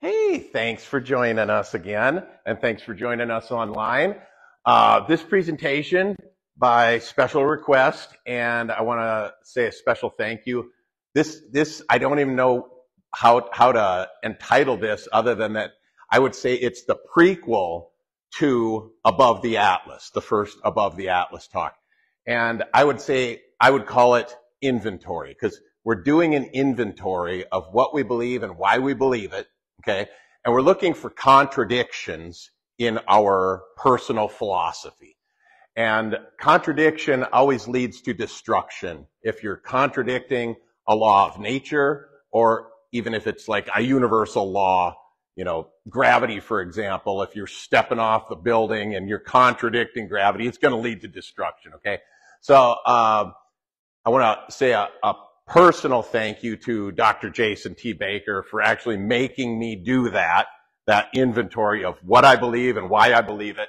Hey, thanks for joining us again, and thanks for joining us online. This presentation by special request, and I want to say a special thank you. This I don't even know how to entitle this other than that I would say it's the prequel to Above the Atlas, the first Above the Atlas talk. And I would say I would call it inventory, because we're doing an inventory of what we believe and why we believe it. Okay, and we're looking for contradictions in our personal philosophy. And contradiction always leads to destruction. If you're contradicting a law of nature, or even if it's like a universal law, gravity, for example, if you're stepping off the building and you're contradicting gravity, it's going to lead to destruction, okay? So I want to say a personal thank you to Dr. Jason T. Baker for actually making me do that inventory of what I believe and why I believe it.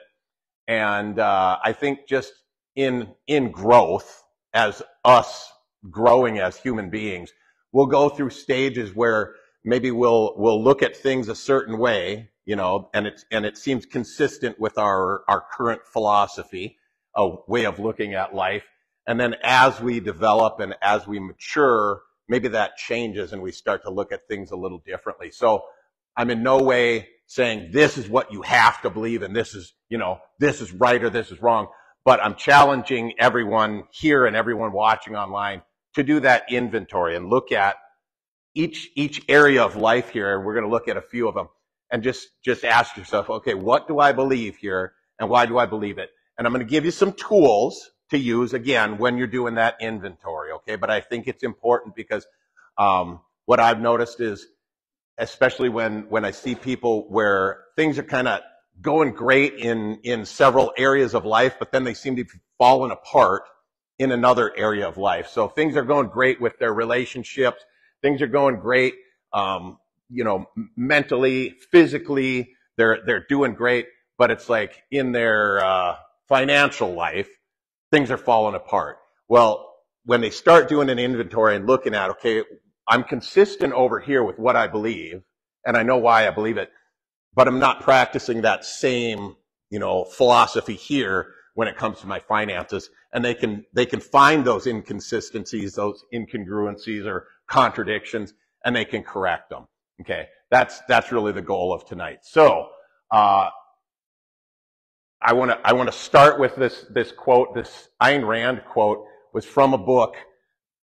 And I think just in growth, as us growing as human beings, we'll go through stages where maybe we'll look at things a certain way, and it seems consistent with our current philosophy, a way of looking at life. And then as we develop and as we mature, maybe that changes and we start to look at things a little differently. So I'm in no way saying this is what you have to believe and this is right or this is wrong. But I'm challenging everyone here and everyone watching online to do that inventory and look at each area of life here. And we're going to look at a few of them and just ask yourself, okay, what do I believe here and why do I believe it? And I'm going to give you some tools to use, again, when you're doing that inventory, okay? But I think it's important because what I've noticed is, especially when I see people where things are kind of going great in several areas of life, but then they seem to be falling apart in another area of life. So things are going great with their relationships. Things are going great, mentally, physically, they're doing great, but it's like in their financial life, things are falling apart. Well, when they start doing an inventory and looking at, okay, I'm consistent over here with what I believe, and I know why I believe it, but I'm not practicing that same, philosophy here when it comes to my finances. And they can find those inconsistencies, those incongruencies or contradictions, and they can correct them. Okay, that's really the goal of tonight. So, I want to start with this quote. This Ayn Rand quote was from a book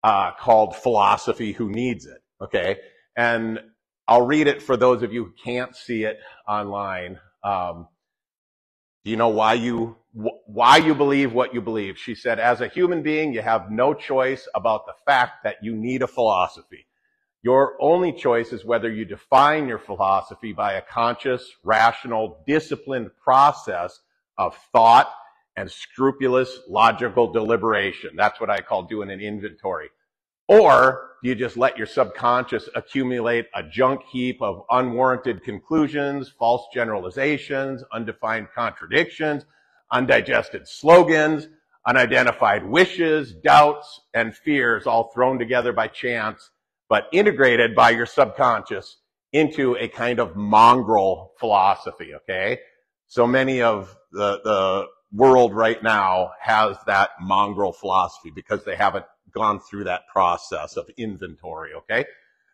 called Philosophy, Who Needs It? Okay, and I'll read it for those of you who can't see it online. Do you know why you believe what you believe? She said, as a human being, you have no choice about the fact that you need a philosophy. Your only choice is whether you define your philosophy by a conscious, rational, disciplined process of thought and scrupulous, logical deliberation. That's what I call doing an inventory. Or do you just let your subconscious accumulate a junk heap of unwarranted conclusions, false generalizations, undefined contradictions, undigested slogans, unidentified wishes, doubts, and fears, all thrown together by chance, but integrated by your subconscious into a kind of mongrel philosophy, okay? So many of the world right now has that mongrel philosophy because they haven't gone through that process of inventory, okay?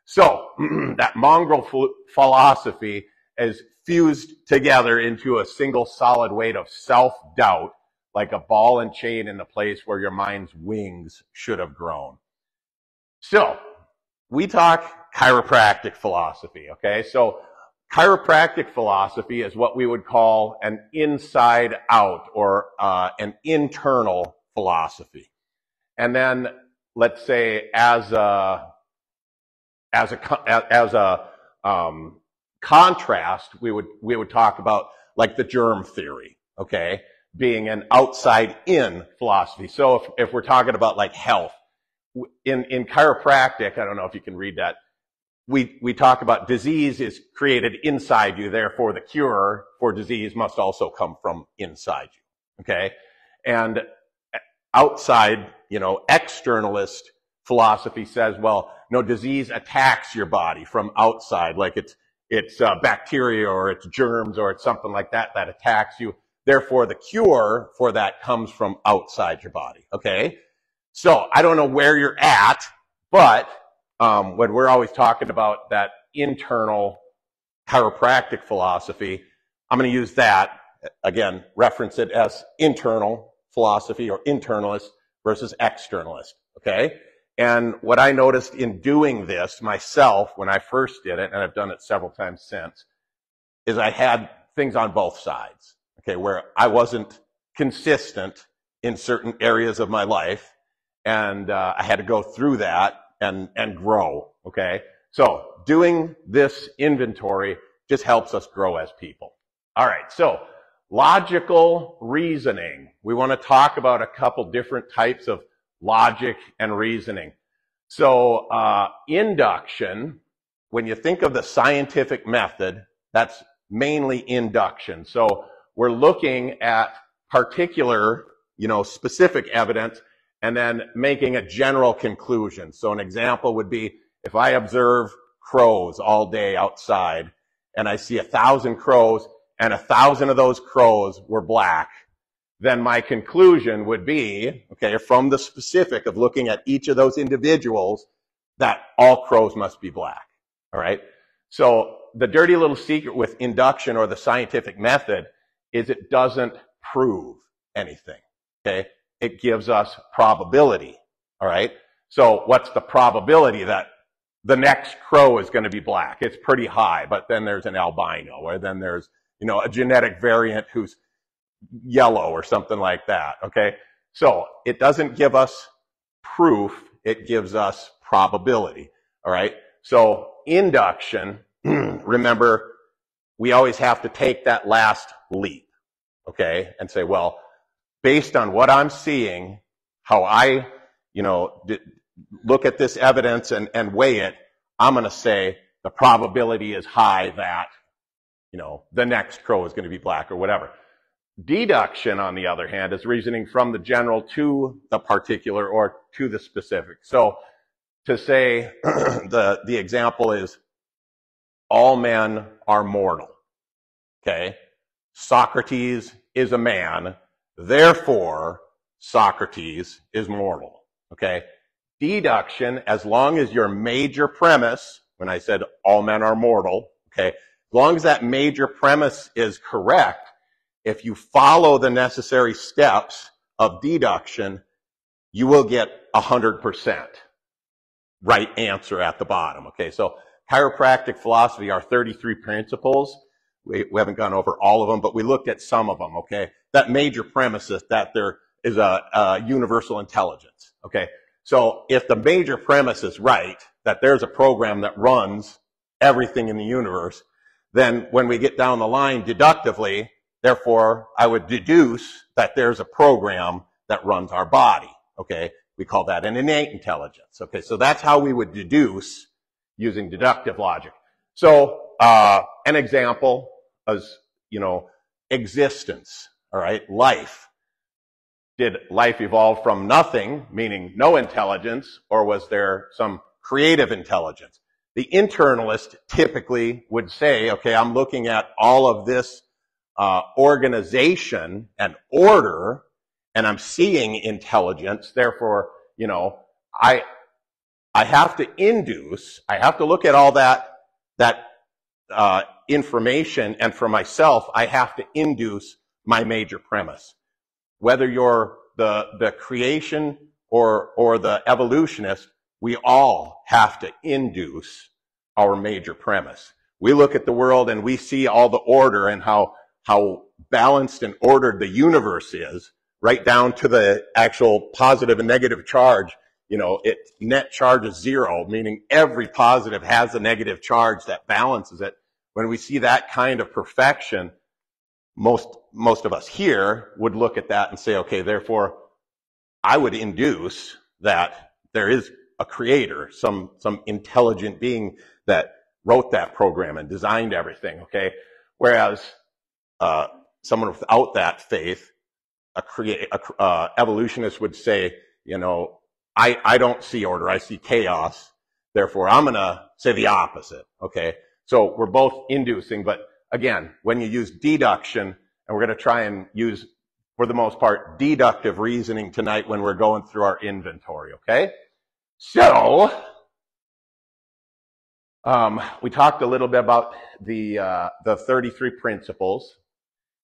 So that mongrel philosophy is fused together into a single solid weight of self-doubt, like a ball and chain in the place where your mind's wings should have grown. So we talk chiropractic philosophy, okay? So chiropractic philosophy is what we would call an inside out or an internal philosophy. And then let's say as a contrast, we would talk about like the germ theory, okay, being an outside in philosophy. So if we're talking about like health, in chiropractic, I don't know if you can read that, we talk about disease is created inside you, therefore the cure for disease must also come from inside you, okay? And outside, externalist philosophy says, well, no, disease attacks your body from outside, like it's bacteria or it's germs or it's something like that that attacks you. Therefore, the cure for that comes from outside your body, okay? So I don't know where you're at, but when we're always talking about that internal chiropractic philosophy, I'm going to use that, again, reference it as internal philosophy or internalist versus externalist, okay? And what I noticed in doing this myself when I first did it, and I've done it several times since, is I had things on both sides, okay, where I wasn't consistent in certain areas of my life, and I had to go through that and grow, okay? So doing this inventory just helps us grow as people. All right, so logical reasoning. We want to talk about a couple different types of logic and reasoning. So induction, when you think of the scientific method, that's mainly induction. So we're looking at particular, specific evidence and then making a general conclusion. So an example would be if I observe crows all day outside and I see 1,000 crows and 1,000 of those crows were black, then my conclusion would be, okay, from the specific of looking at each of those individuals, that all crows must be black, all right? So the dirty little secret with induction or the scientific method is it doesn't prove anything, okay? It gives us probability, all right? So what's the probability that the next crow is going to be black? It's pretty high, but then there's an albino, or then there's, a genetic variant who's yellow or something like that, okay? So it doesn't give us proof, it gives us probability, all right? So induction, remember, we always have to take that last leap, okay? And say, well, based on what I'm seeing, how I, look at this evidence and weigh it, I'm going to say the probability is high that, the next crow is going to be black or whatever. Deduction, on the other hand, is reasoning from the general to the particular or to the specific. So to say, the example is, all men are mortal, okay? Socrates is a man, therefore Socrates is mortal, okay? Deduction, as long as your major premise, when I said all men are mortal, okay, as long as that major premise is correct, if you follow the necessary steps of deduction, you will get 100% right answer at the bottom, okay? So chiropractic philosophy are 33 principles. We haven't gone over all of them, but we looked at some of them, okay? That major premise is that there is a universal intelligence, okay? So if the major premise is right, that there's a program that runs everything in the universe, then when we get down the line deductively, therefore, I would deduce that there's a program that runs our body, okay? We call that an innate intelligence, okay? So that's how we would deduce using deductive logic. So an example is, existence, all right? Life. Did life evolve from nothing, meaning no intelligence, or was there some creative intelligence? The internalist typically would say, okay, I'm looking at all of this organization and order, and I'm seeing intelligence. Therefore, I have to induce, I have to look at all that information, and for myself, I have to induce my major premise. Whether you're the creation or the evolutionist, we all have to induce our major premise. We look at the world and we see all the order and how balanced and ordered the universe is, right down to the actual positive and negative charge. Net charge is zero, meaning every positive has a negative charge that balances it. When we see that kind of perfection, most of us here would look at that and say, okay, therefore, I would induce that there is a creator, some intelligent being that wrote that program and designed everything, okay? Whereas someone without that faith, evolutionist would say, I don't see order, I see chaos, therefore I'm going to say the opposite, okay? So we're both inducing, but again, when you use deduction, and we're going to try and use, for the most part, deductive reasoning tonight when we're going through our inventory, okay? So, we talked a little bit about the 33 principles,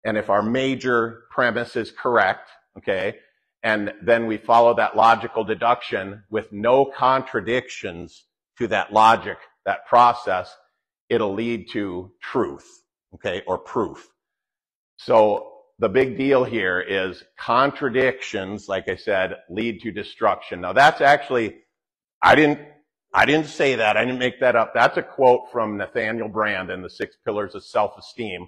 and if our major premise is correct, okay, and then we follow that logical deduction with no contradictions to that logic, that process, it'll lead to truth, okay, or proof. So the big deal here is contradictions, like I said, lead to destruction. Now that's actually, I didn't say that. I didn't make that up. That's a quote from Nathaniel Brand in the 6 Pillars of Self-Esteem.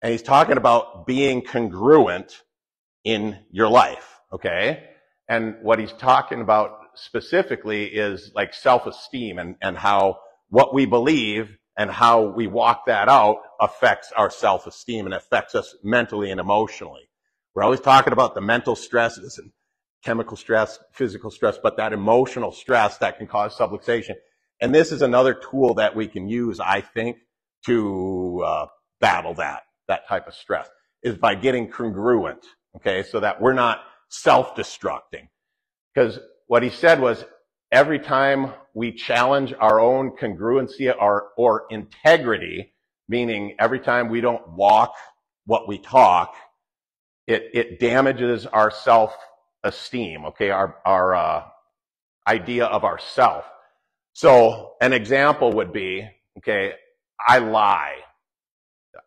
And he's talking about being congruent in your life, okay? And what he's talking about specifically is like self-esteem and how what we believe and how we walk that out affects our self-esteem and affects us mentally and emotionally. We're always talking about the mental stresses and chemical stress, physical stress, but that emotional stress that can cause subluxation. And this is another tool that we can use, I think, to battle that type of stress, is by getting congruent, okay, so that we're not self-destructing. Because what he said was, every time we challenge our own congruency or integrity, meaning every time we don't walk what we talk, it damages our self-esteem, okay, our idea of ourself. So an example would be, okay, I lie,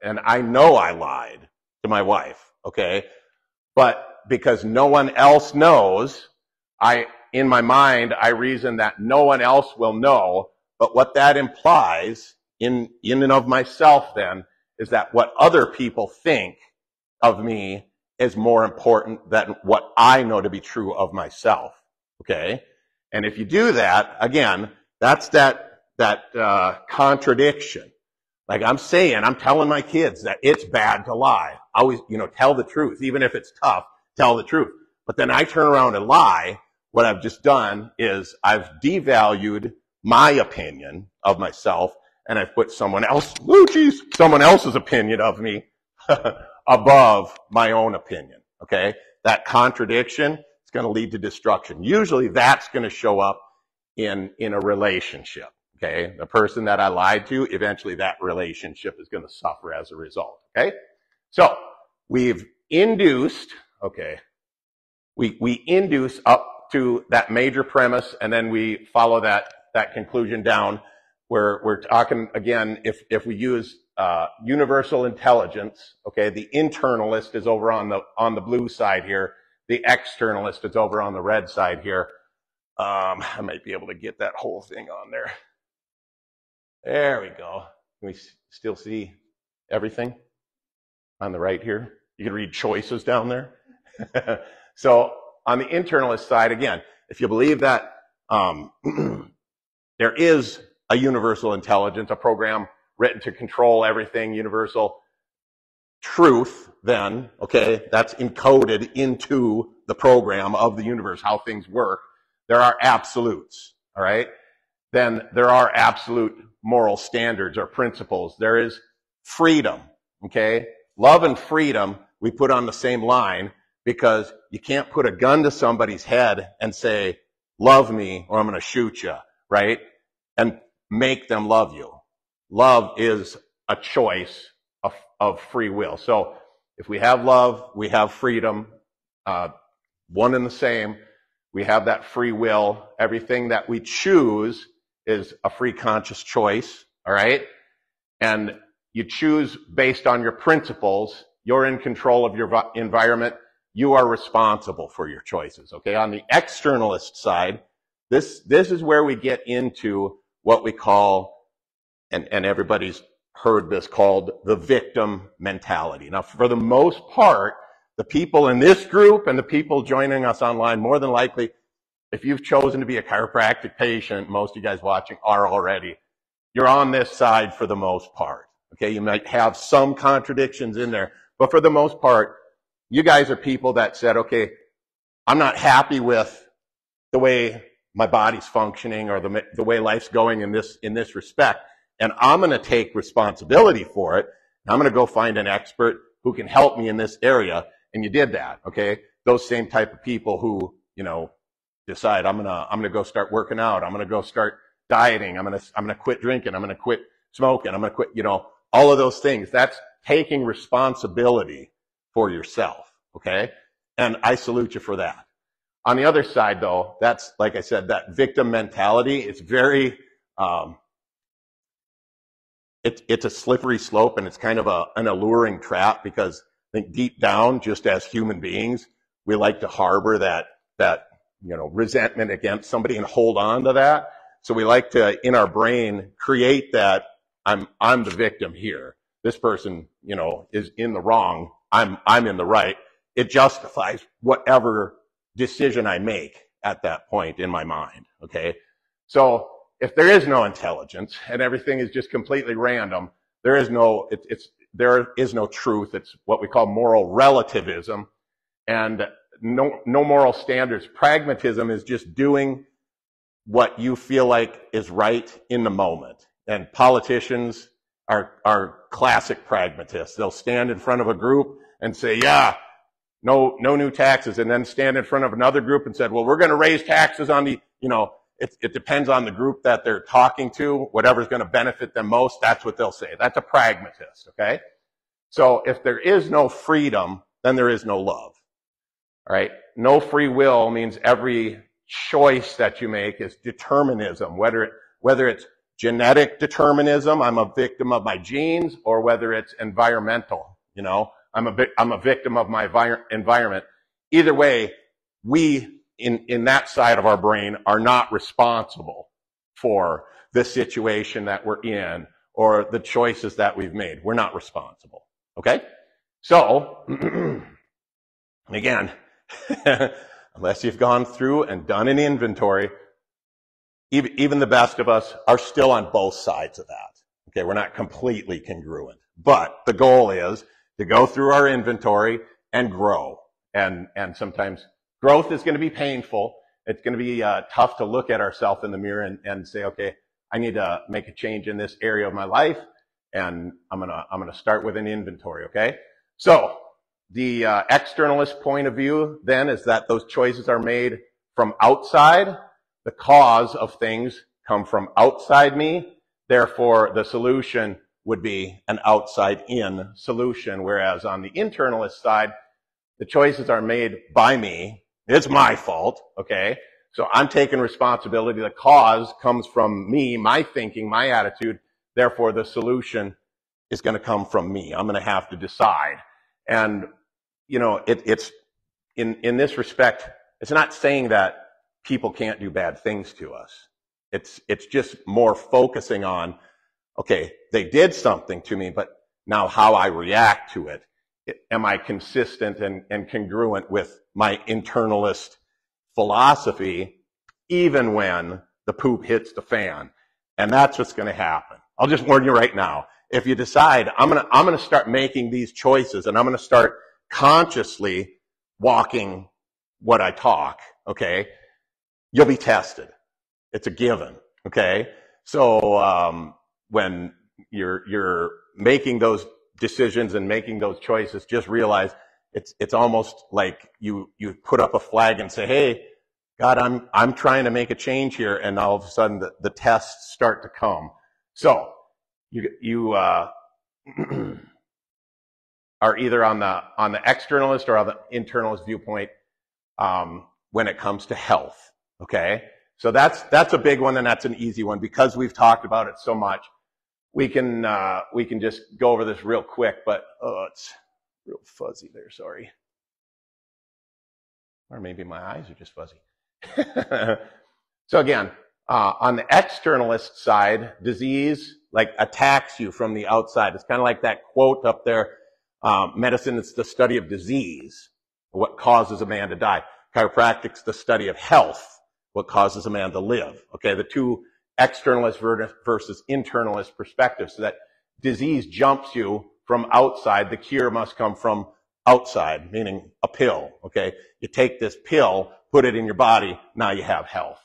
and I know I lied to my wife, okay, but because no one else knows, in my mind, I reason that no one else will know, but what that implies in and of myself then is that what other people think of me is more important than what I know to be true of myself, okay? And if you do that, again, that's that contradiction. Like I'm telling my kids that it's bad to lie. Always, tell the truth. Even if it's tough, tell the truth. But then I turn around and lie. What I've just done is I've devalued my opinion of myself, and I've put someone else's opinion of me above my own opinion, okay? That contradiction is going to lead to destruction. Usually that's going to show up in a relationship, okay? The person that I lied to, eventually that relationship is going to suffer as a result, okay? So we've induced, okay, we induce up to that major premise, and then we follow that conclusion down where we're talking, again, if we use universal intelligence, okay, the internalist is over on the blue side here, the externalist is over on the red side here. I might be able to get that whole thing on there. There we go. Can we still see everything on the right here? You can read choices down there. So on the internalist side, again, if you believe that there is a universal intelligence, a program written to control everything, universal truth, then, okay, that's encoded into the program of the universe, how things work. There are absolutes, all right? Then there are absolute moral standards or principles. There is freedom, okay? Love and freedom we put on the same line, because you can't put a gun to somebody's head and say, love me or I'm going to shoot you, right? And make them love you. Love is a choice of free will. So if we have love, we have freedom, one and the same. We have that free will. Everything that we choose is a free conscious choice, all right? And you choose based on your principles. You're in control of your environment. You are responsible for your choices, okay? On the externalist side, this is where we get into what we call, and everybody's heard this called, the victim mentality. Now, for the most part, the people in this group and the people joining us online, more than likely, if you've chosen to be a chiropractic patient, most of you guys watching are already, you're on this side for the most part, okay? You might have some contradictions in there, but for the most part, you guys are people that said, okay, I'm not happy with the way my body's functioning or the way life's going in this respect. and I'm going to take responsibility for it. I'm going to go find an expert who can help me in this area. And you did that, okay? Those same type of people who, you know, decide I'm gonna go start working out. I'm gonna go start dieting. I'm gonna quit drinking. I'm gonna quit smoking. I'm gonna quit, you know, all of those things. That's taking responsibility for yourself, okay? And I salute you for that. On the other side, though, that's, like I said, that victim mentality. It's very, it's a slippery slope, and it's kind of an alluring trap, because I think deep down, just as human beings, we like to harbor that you know, resentment against somebody and hold on to that. So we like to, in our brain, create that I'm the victim here. This person, you know, is in the wrong. I'm in the right. It justifies whatever decision I make at that point in my mind. Okay. So if there is no intelligence and everything is just completely random, there is no truth. It's what we call moral relativism, and no moral standards. Pragmatism is just doing what you feel like is right in the moment. And politicians are classic pragmatists. They'll stand in front of a group and say, yeah, no new taxes, and then stand in front of another group and said, well, we're going to raise taxes on the, you know, it depends on the group that they're talking to. Whatever's going to benefit them most, that's what they'll say. That's a pragmatist, okay? So if there is no freedom, then there is no love, all right? No free will means every choice that you make is determinism, whether it's genetic determinism, I'm a victim of my genes, or whether it's environmental, you know, I'm a victim of my environment. Either way, we in that side of our brain are not responsible for the situation that we're in or the choices that we've made. We're not responsible. Okay? So, again, unless you've gone through and done an inventory, even the best of us are still on both sides of that. Okay, we're not completely congruent. But the goal is to go through our inventory and grow. And sometimes growth is going to be painful. It's going to be tough to look at ourselves in the mirror and say, okay, I need to make a change in this area of my life, and I'm gonna start with an inventory. Okay, so the externalist point of view then is that those choices are made from outside. The cause of things come from outside me. Therefore, the solution would be an outside-in solution. Whereas on the internalist side, the choices are made by me. It's my fault, okay? So I'm taking responsibility. The cause comes from me, my thinking, my attitude. Therefore, the solution is going to come from me. I'm going to have to decide. And, you know, it's in this respect, it's not saying that people can't do bad things to us. It's just more focusing on, okay, they did something to me, but now how I react to it. Am I consistent and congruent with my internalist philosophy, even when the poop hits the fan? And that's what's going to happen. I'll just warn you right now. If you decide, I'm going to start making these choices, and I'm going to start consciously walking what I talk, okay, you'll be tested. It's a given, okay? So when you're making those decisions and making those choices, just realize it's almost like you put up a flag and say, hey, God, I'm trying to make a change here, and all of a sudden the tests start to come. So you are either on the externalist or on the internalist viewpoint when it comes to health. Okay, so that's a big one, and that's an easy one because we've talked about it so much. We can just go over this real quick, but it's real fuzzy there. Sorry, or maybe my eyes are just fuzzy. So again, on the externalist side, disease like attacks you from the outside. It's kind of like that quote up there. Medicine is the study of disease, what causes a man to die. Chiropractic's the study of health, what causes a man to live. Okay, the two externalist versus internalist perspectives. So that disease jumps you from outside. The cure must come from outside, meaning a pill. Okay, you take this pill, put it in your body, now you have health.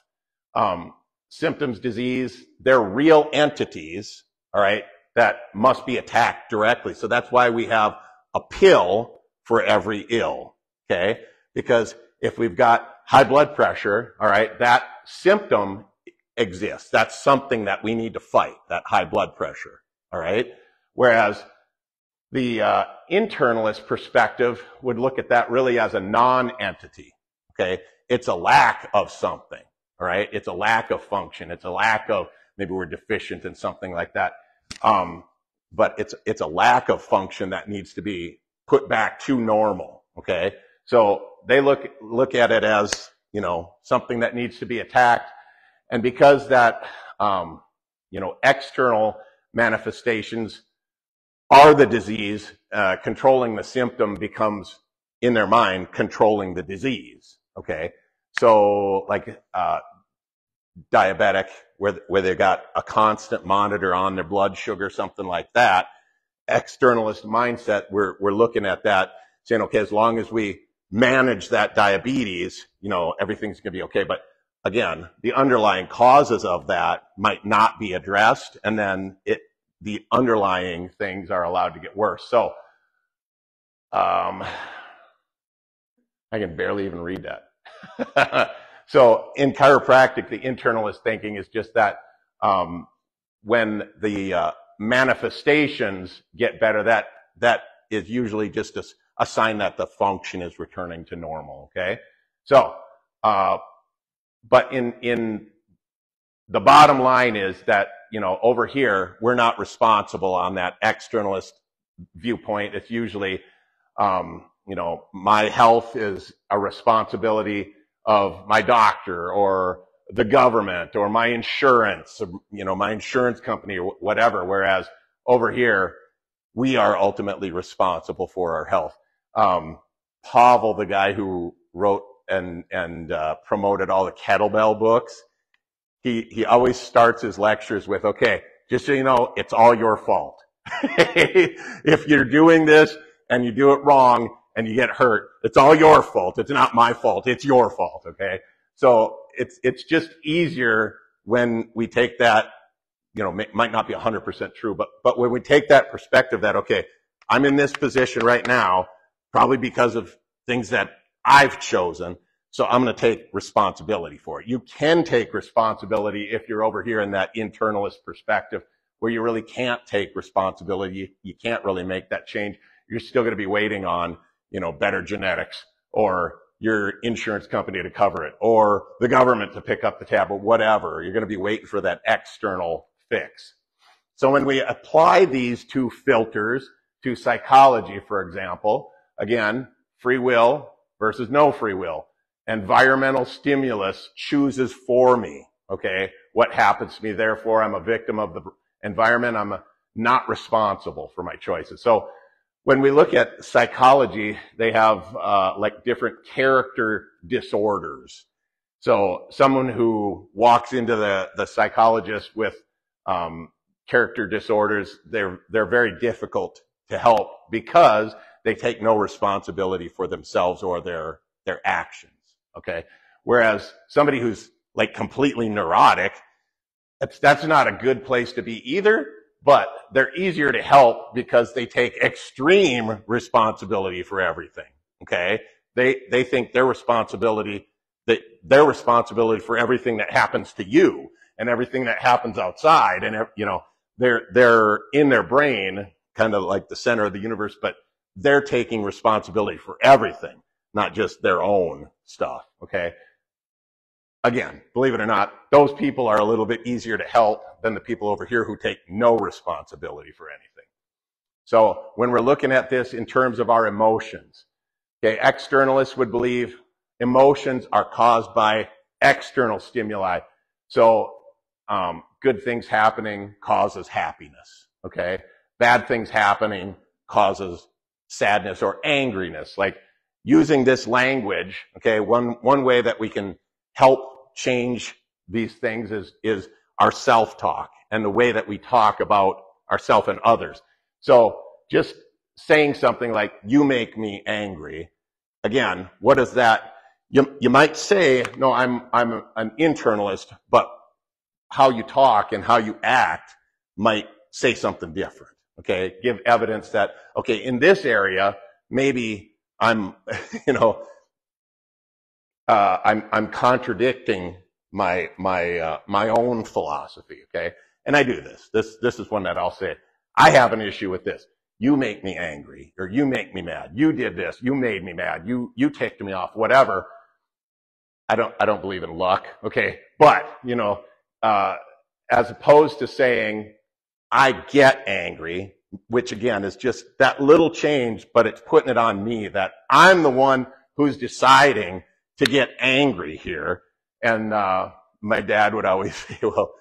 Symptoms, disease, they're real entities. all right, that must be attacked directly. So that's why we have a pill for every ill, okay? Because if we've got high blood pressure, all right, that symptom exists. That's something that we need to fight, that high blood pressure, all right? Whereas the internalist perspective would look at that really as a non-entity, okay? It's a lack of something, all right? It's a lack of function. It's a lack of, maybe we're deficient in something like that. But it's a lack of function that needs to be put back to normal, okay? So they look at it as, you know, something that needs to be attacked. And because that, you know, external manifestations are the disease, controlling the symptom becomes, in their mind, controlling the disease, okay? So like diabetic, where they got a constant monitor on their blood sugar, something like that, externalist mindset, we're looking at that, saying, okay, as long as we manage that diabetes, you know, everything's going to be okay. But again, the underlying causes of that might not be addressed, and then the underlying things are allowed to get worse. So I can barely even read that. So in chiropractic, the internalist thinking is just that when the manifestations get better, that is usually just a sign that the function is returning to normal, okay? So, but in the bottom line is that, you know, over here, we're not responsible on that externalist viewpoint. It's usually, you know, my health is a responsibility of my doctor or the government or my insurance, you know, my insurance company or whatever. Whereas over here, we are ultimately responsible for our health. Pavel, the guy who wrote and promoted all the kettlebell books, he always starts his lectures with, okay, just so you know, it's all your fault. If you're doing this and you do it wrong and you get hurt, it's all your fault. It's not my fault. It's your fault, okay? So it's just easier when we take that, you know, might not be 100% true, but when we take that perspective that, okay, I'm in this position right now, probably because of things that I've chosen, so I'm going to take responsibility for it. You can take responsibility if you're over here in that internalist perspective where you really can't take responsibility. You can't really make that change. You're still going to be waiting on, you know, better genetics or your insurance company to cover it or the government to pick up the tab or whatever. You're going to be waiting for that external fix. So when we apply these two filters to psychology, for example, again, free will versus no free will. Environmental stimulus chooses for me, okay, what happens to me. Therefore, I'm a victim of the environment. I'm not responsible for my choices. So when we look at psychology, they have like different character disorders. So someone who walks into the psychologist with character disorders, they're very difficult to help because they take no responsibility for themselves or their actions, okay? Whereas somebody who's like completely neurotic, that's not a good place to be either, but they're easier to help because they take extreme responsibility for everything, okay? They think their responsibility for everything that happens to you and everything that happens outside, and, you know, they're in their brain, kind of like the center of the universe, but they're taking responsibility for everything, not just their own stuff, okay? Again, believe it or not, those people are a little bit easier to help than the people over here who take no responsibility for anything. So when we're looking at this in terms of our emotions, okay, externalists would believe emotions are caused by external stimuli. So good things happening causes happiness, okay? Bad things happening causes sadness or angriness. Like using this language, okay, one way that we can help change these things is our self-talk and the way that we talk about ourselves and others. So just saying something like, you make me angry, again, what is that? You might say, no, I'm an internalist, but how you talk and how you act might say something different. Okay, give evidence that, okay, in this area, maybe I'm, I'm contradicting my own philosophy. Okay, and I do this. This is one that I'll say, I have an issue with this. You make me angry, or you make me mad. You did this. You made me mad. You ticked me off. Whatever. I don't believe in luck. Okay, but as opposed to saying I get angry, which again is just that little change, but it's putting it on me that I'm the one who's deciding to get angry here. And my dad would always say, well,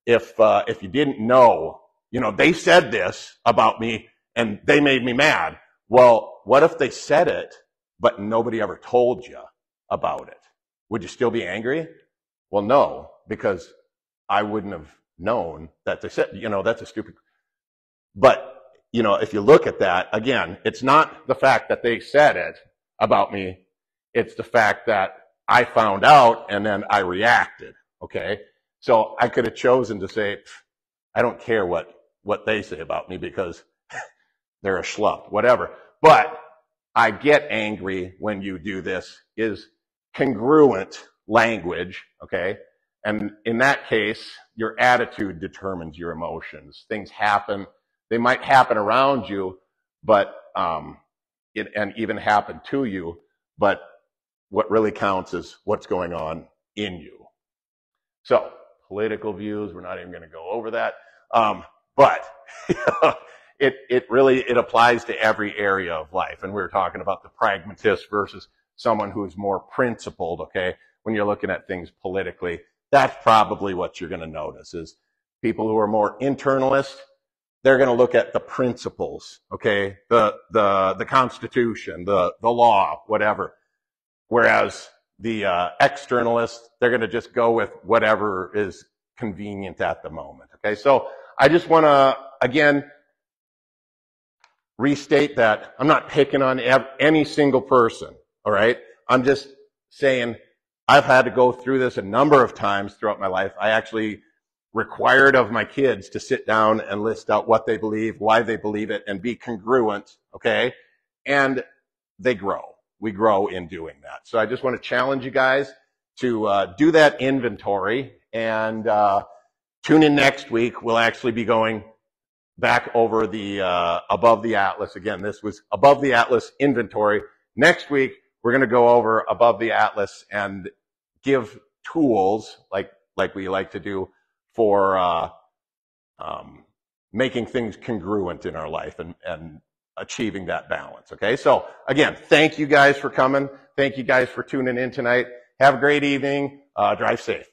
if you didn't know, they said this about me and they made me mad. Well, what if they said it, but nobody ever told you about it? Would you still be angry? Well, no, because I wouldn't have known that they said, that's a stupid. But, if you look at that, again, it's not the fact that they said it about me. It's the fact that I found out and then I reacted. Okay. So I could have chosen to say, I don't care what they say about me because they're a schlup, whatever. But I get angry when you do this is congruent language. Okay. And in that case, your attitude determines your emotions. Things happen. They might happen around you, but and even happen to you. But what really counts is what's going on in you. So political views, we're not even going to go over that. But it applies to every area of life. And we were talking about the pragmatist versus someone who's more principled. Okay, when you're looking at things politically. That's probably what you're going to notice is people who are more internalist, they're going to look at the principles, okay, the Constitution, the law, whatever. Whereas the externalists, they're going to just go with whatever is convenient at the moment. Okay, so I just want to again restate that I'm not picking on any single person. All right, I'm just saying. I've had to go through this a number of times throughout my life. I actually required of my kids to sit down and list out what they believe, why they believe it, and be congruent, okay? And they grow. We grow in doing that. So I just want to challenge you guys to do that inventory. And tune in next week. We'll actually be going back over the above the atlas. Again, this was above the atlas inventory. Next week, we're going to go over above the atlas and give tools like we like to do for making things congruent in our life and achieving that balance. Okay, so again, thank you guys for coming. Thank you guys for tuning in tonight. Have a great evening. Drive safe.